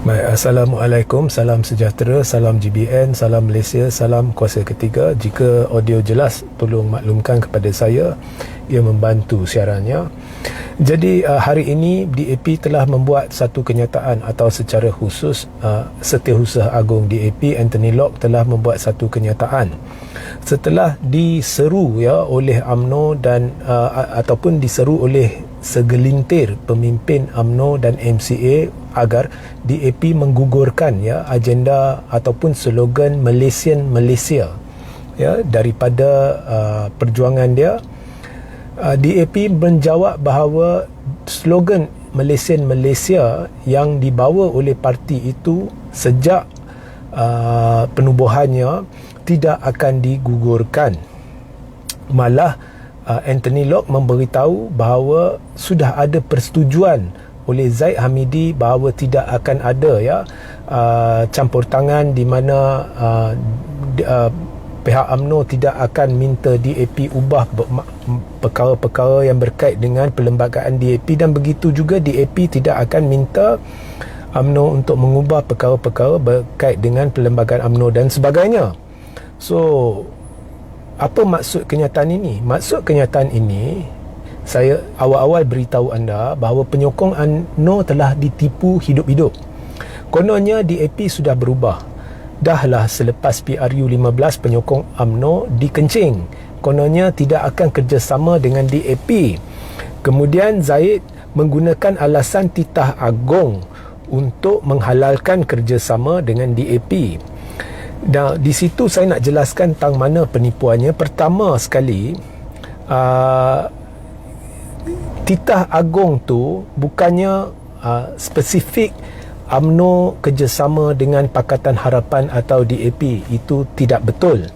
Baik, Assalamualaikum, salam sejahtera, salam GBN, salam Malaysia, salam kuasa ketiga. Jika audio jelas, tolong maklumkan kepada saya, ia membantu siarannya. Jadi hari ini DAP telah membuat satu kenyataan atau secara khusus Setiausaha Agung DAP Anthony Loke telah membuat satu kenyataan setelah diseru oleh UMNO dan ataupun diseru oleh segelintir pemimpin UMNO dan MCA agar DAP menggugurkan agenda ataupun slogan Malaysian Malaysia daripada perjuangan dia. DAP menjawab bahawa slogan Malaysian Malaysia yang dibawa oleh parti itu sejak penubuhannya tidak akan digugurkan. Malah Anthony Loke memberitahu bahawa sudah ada persetujuan oleh Zaid Hamidi bahawa tidak akan ada campur tangan di mana pihak UMNO tidak akan minta DAP ubah perkara-perkara yang berkait dengan perlembagaan DAP, dan begitu juga DAP tidak akan minta UMNO untuk mengubah perkara-perkara berkait dengan perlembagaan UMNO dan sebagainya. So, apa maksud kenyataan ini? Maksud kenyataan ini, saya awal-awal beritahu anda bahawa penyokong UMNO telah ditipu hidup-hidup. Kononnya DAP sudah berubah. Dahlah selepas PRU 15 penyokong UMNO dikencing. Kononnya tidak akan kerjasama dengan DAP. Kemudian Zaid menggunakan alasan titah agung untuk menghalalkan kerjasama dengan DAP. Dan di situ saya nak jelaskan tentang mana penipuannya. Pertama sekali, titah agung tu bukannya spesifik UMNO kerjasama dengan Pakatan Harapan atau DAP. Itu tidak betul.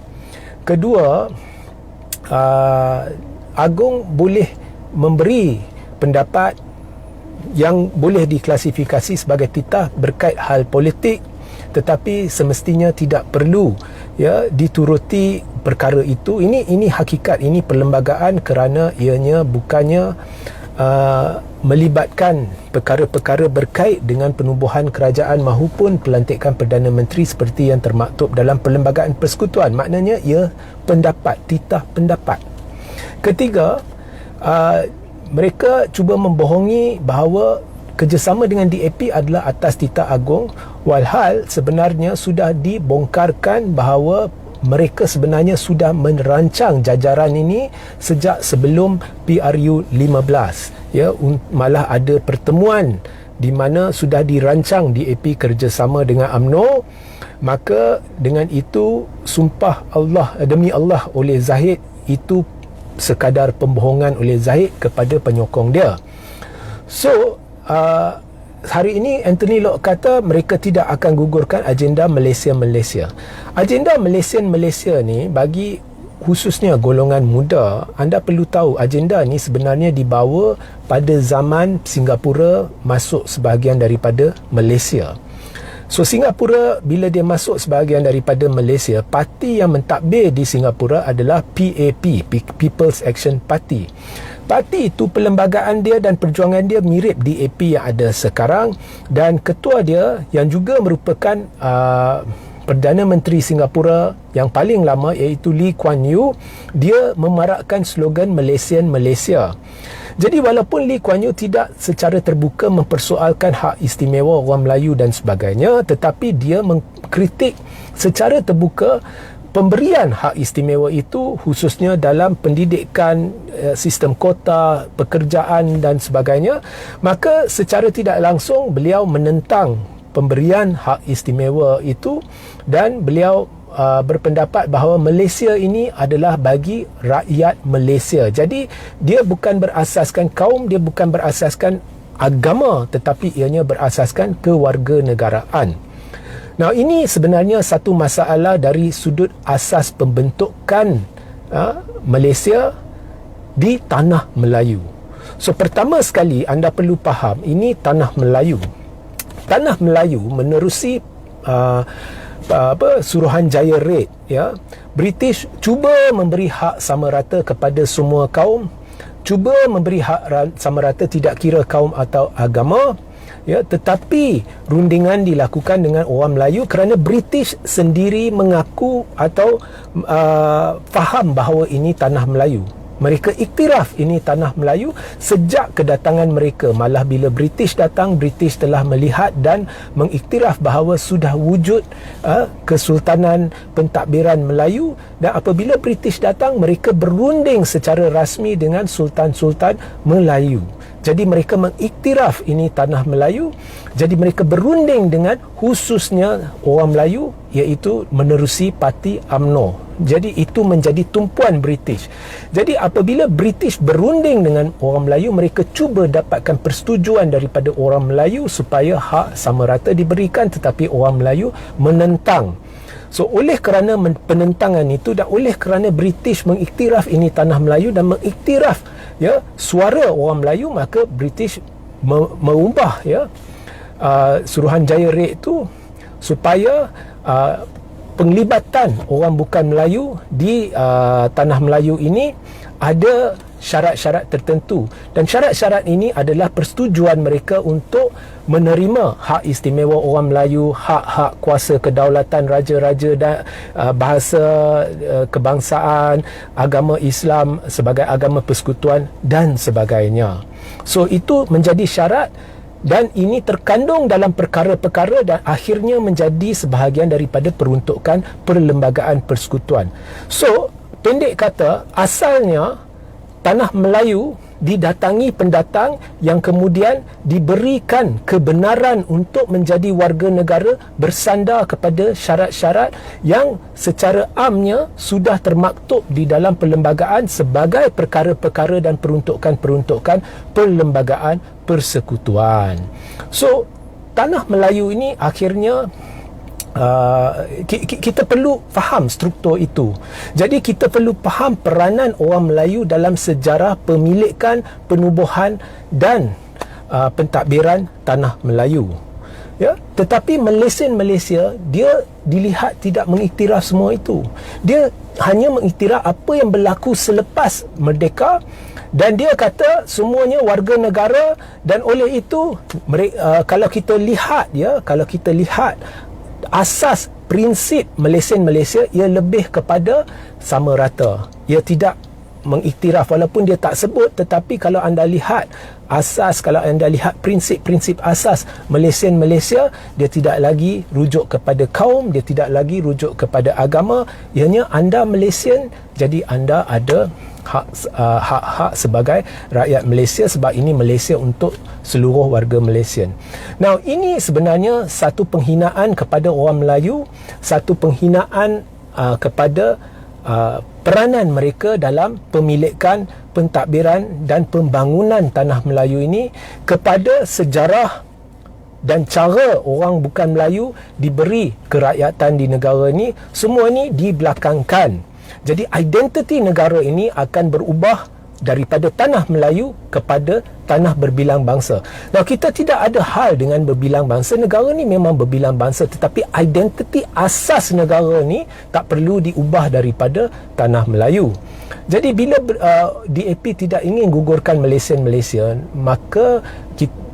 Kedua, Agung boleh memberi pendapat yang boleh diklasifikasi sebagai titah berkait hal politik, tetapi semestinya tidak perlu dituruti perkara itu. Ini hakikat, ini perlembagaan, kerana ianya bukannya melibatkan perkara-perkara berkait dengan penubuhan kerajaan maupun pelantikan Perdana Menteri seperti yang termaktub dalam Perlembagaan Persekutuan. Maknanya ia pendapat, titah pendapat. Ketiga, mereka cuba membohongi bahawa kerjasama dengan DAP adalah atas titah agung, walhal sebenarnya sudah dibongkarkan bahawa mereka sebenarnya sudah merancang jajaran ini sejak sebelum PRU 15. Malah ada pertemuan di mana sudah dirancang DAP kerjasama dengan UMNO. Maka dengan itu, sumpah Allah demi Allah oleh Zahid itu sekadar pembohongan oleh Zahid kepada penyokong dia. So hari ini Anthony Loke kata mereka tidak akan gugurkan agenda Malaysia. Agenda Malaysia ni bagi khususnya golongan muda, anda perlu tahu agenda ni sebenarnya dibawa pada zaman Singapura masuk sebahagian daripada Malaysia. So Singapura bila dia masuk sebahagian daripada Malaysia, parti yang mentadbir di Singapura adalah PAP, People's Action Party. Parti itu perlembagaan dia dan perjuangan dia mirip DAP yang ada sekarang, dan ketua dia yang juga merupakan Perdana Menteri Singapura yang paling lama iaitu Lee Kuan Yew, dia memarakkan slogan Malaysian Malaysia. Jadi walaupun Lee Kuan Yew tidak secara terbuka mempersoalkan hak istimewa orang Melayu dan sebagainya, tetapi dia mengkritik secara terbuka pemberian hak istimewa itu, khususnya dalam pendidikan, sistem kota, pekerjaan dan sebagainya. Maka secara tidak langsung beliau menentang pemberian hak istimewa itu, dan beliau berpendapat bahawa Malaysia ini adalah bagi rakyat Malaysia. Jadi dia bukan berasaskan kaum, dia bukan berasaskan agama, tetapi ianya berasaskan kewarganegaraan. Nah, ini sebenarnya satu masalah dari sudut asas pembentukan Malaysia di tanah Melayu. So pertama sekali anda perlu faham, ini tanah Melayu. Tanah Melayu menerusi Suruhanjaya Red, British cuba memberi hak sama rata kepada semua kaum, cuba memberi hak sama rata tidak kira kaum atau agama, ya, tetapi rundingan dilakukan dengan orang Melayu kerana British sendiri mengaku atau faham bahawa ini tanah Melayu. Mereka iktiraf ini tanah Melayu sejak kedatangan mereka. Malah bila British datang, British telah melihat dan mengiktiraf bahawa sudah wujud Kesultanan Pentadbiran Melayu, dan apabila British datang, mereka berunding secara rasmi dengan Sultan-Sultan Melayu. Jadi mereka mengiktiraf ini tanah Melayu. Jadi mereka berunding dengan khususnya orang Melayu, iaitu menerusi parti UMNO. Jadi itu menjadi tumpuan British. Jadi apabila British berunding dengan orang Melayu, mereka cuba dapatkan persetujuan daripada orang Melayu supaya hak sama rata diberikan, tetapi orang Melayu menentang. So oleh kerana penentangan itu dan oleh kerana British mengiktiraf ini tanah Melayu dan mengiktiraf suara orang Melayu, maka British mengubah Suruhanjaya Rate itu supaya penglibatan orang bukan Melayu di tanah Melayu ini ada syarat-syarat tertentu, dan syarat-syarat ini adalah persetujuan mereka untuk menerima hak istimewa orang Melayu, hak-hak kuasa kedaulatan raja-raja dan bahasa kebangsaan, agama Islam sebagai agama persekutuan dan sebagainya. So itu menjadi syarat, dan ini terkandung dalam perkara-perkara dan akhirnya menjadi sebahagian daripada peruntukan perlembagaan persekutuan. So pendek kata, asalnya tanah Melayu didatangi pendatang yang kemudian diberikan kebenaran untuk menjadi warga negara bersandar kepada syarat-syarat yang secara amnya sudah termaktub di dalam perlembagaan sebagai perkara-perkara dan peruntukan-peruntukan perlembagaan persekutuan. So tanah Melayu ini akhirnya kita perlu faham struktur itu. Jadi kita perlu faham peranan orang Melayu dalam sejarah pemilikan, penubuhan dan pentadbiran tanah Melayu. Ya, tetapi Malaysia dia dilihat tidak mengiktiraf semua itu. Dia hanya mengiktiraf apa yang berlaku selepas merdeka, dan dia kata semuanya warga negara, dan oleh itu kalau kita lihat asas prinsip Malaysia, ia lebih kepada sama rata. Ia tidak mengiktiraf, walaupun dia tak sebut, tetapi kalau anda lihat asas, kalau anda lihat prinsip-prinsip asas Malaysia, dia tidak lagi rujuk kepada kaum, dia tidak lagi rujuk kepada agama. Ianya anda Malaysian, jadi anda ada hak-hak sebagai rakyat Malaysia, sebab ini Malaysia untuk seluruh warga Malaysian. Now, ini sebenarnya satu penghinaan kepada orang Melayu, satu penghinaan kepada peranan mereka dalam pemilikan, pentadbiran dan pembangunan tanah Melayu ini, kepada sejarah dan cara orang bukan Melayu diberi kerakyatan di negara ini. Semua ini dibelakangkan. Jadi identiti negara ini akan berubah daripada tanah Melayu kepada tanah berbilang bangsa. Nah, kita tidak ada hal dengan berbilang bangsa. Negara ni memang berbilang bangsa, tetapi identiti asas negara ni tak perlu diubah daripada tanah Melayu. Jadi bila DAP tidak ingin gugurkan Malaysia, maka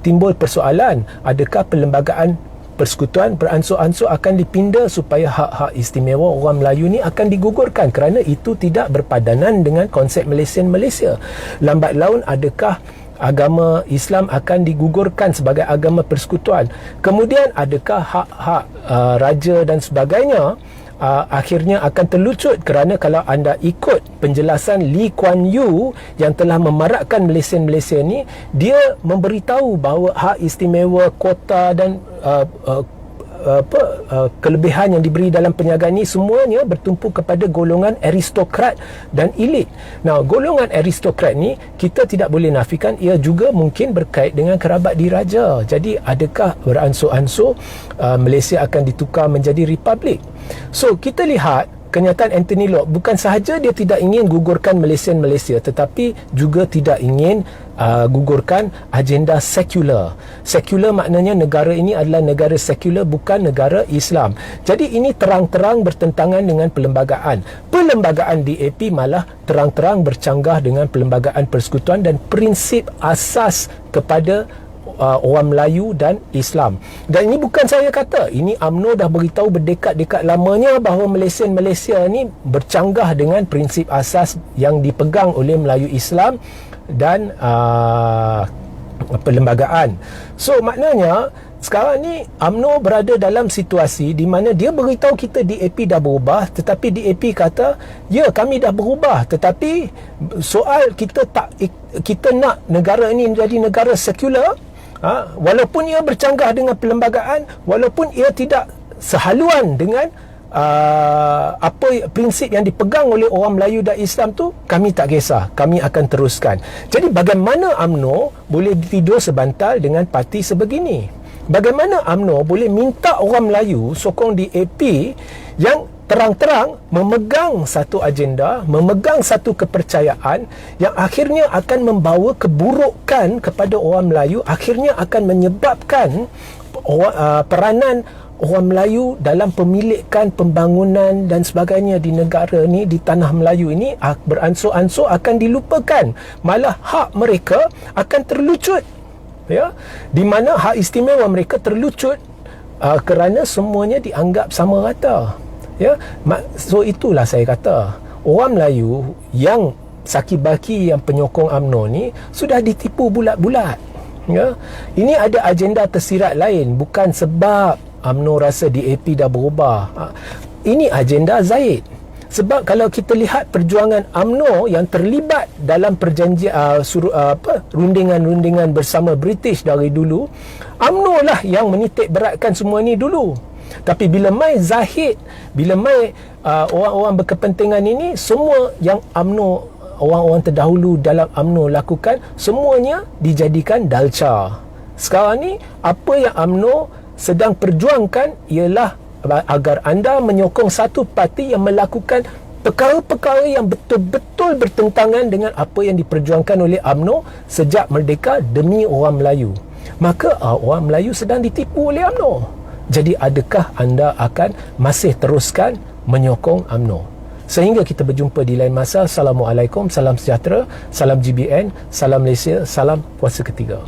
timbul persoalan, adakah perlembagaan persekutuan beransur-ansur akan dipindah supaya hak-hak istimewa orang Melayu ni akan digugurkan, kerana itu tidak berpadanan dengan konsep Malaysia. Lambat laun, adakah agama Islam akan digugurkan sebagai agama persekutuan? Kemudian adakah hak-hak raja dan sebagainya akhirnya akan terlucut, kerana kalau anda ikut penjelasan Lee Kuan Yew yang telah memarakkan Malaysia ni, dia memberitahu bahawa hak istimewa, kota dan kelebihan yang diberi dalam perniagaan ini semuanya bertumpu kepada golongan aristokrat dan elit. Nah, golongan aristokrat ni kita tidak boleh nafikan ia juga mungkin berkait dengan kerabat diraja. Jadi adakah beransur-ansur Malaysia akan ditukar menjadi republik? So kita lihat kenyataan Anthony Locke bukan sahaja dia tidak ingin gugurkan Malaysia, tetapi juga tidak ingin gugurkan agenda sekular. Sekular maknanya negara ini adalah negara sekular, bukan negara Islam. Jadi ini terang-terang bertentangan dengan perlembagaan. Perlembagaan DAP malah terang-terang bercanggah dengan perlembagaan persekutuan dan prinsip asas kepada orang Melayu dan Islam. Dan ini bukan saya kata, ini UMNO dah beritahu berdekat-dekat lamanya bahawa Malaysia ni bercanggah dengan prinsip asas yang dipegang oleh Melayu Islam dan perlembagaan. So maknanya sekarang ni UMNO berada dalam situasi di mana dia beritahu kita DAP dah berubah, tetapi DAP kata ya kami dah berubah, tetapi soal kita nak negara ini menjadi negara sekular, walaupun ia bercanggah dengan perlembagaan, walaupun ia tidak sehaluan dengan apa prinsip yang dipegang oleh orang Melayu dan Islam tu, kami tak kisah, kami akan teruskan. Jadi bagaimana UMNO boleh tidur sebantal dengan parti sebegini? Bagaimana UMNO boleh minta orang Melayu sokong DAP yang terang-terang memegang satu agenda, memegang satu kepercayaan yang akhirnya akan membawa keburukan kepada orang Melayu, akhirnya akan menyebabkan peranan orang Melayu dalam pemilikan, pembangunan dan sebagainya di negara ni, di tanah Melayu ini beransur-ansur akan dilupakan, malah hak mereka akan terlucut, ya, di mana hak istimewa mereka terlucut kerana semuanya dianggap sama rata, ya. So itulah saya kata orang Melayu yang saki-baki, yang penyokong UMNO ni sudah ditipu bulat-bulat, ya. Ini ada agenda tersirat lain, bukan sebab UMNO rasa DAP dah berubah. Ini agenda Zahid. Sebab kalau kita lihat perjuangan UMNO yang terlibat dalam perjanjian rundingan-rundingan bersama British dari dulu, UMNO lah yang menitik beratkan semua ni dulu. Tapi bila mai Zahid, bila mai orang-orang berkepentingan ini, semua yang UMNO, orang-orang terdahulu dalam UMNO lakukan, semuanya dijadikan dalca. Sekarang ni apa yang UMNO sedang perjuangkan ialah agar anda menyokong satu parti yang melakukan perkara-perkara yang betul-betul bertentangan dengan apa yang diperjuangkan oleh UMNO sejak merdeka demi orang Melayu. Maka orang Melayu sedang ditipu oleh UMNO. Jadi adakah anda akan masih teruskan menyokong UMNO? Sehingga kita berjumpa di lain masa. Assalamualaikum, salam sejahtera, salam GBN, salam Malaysia, salam kuasa ketiga.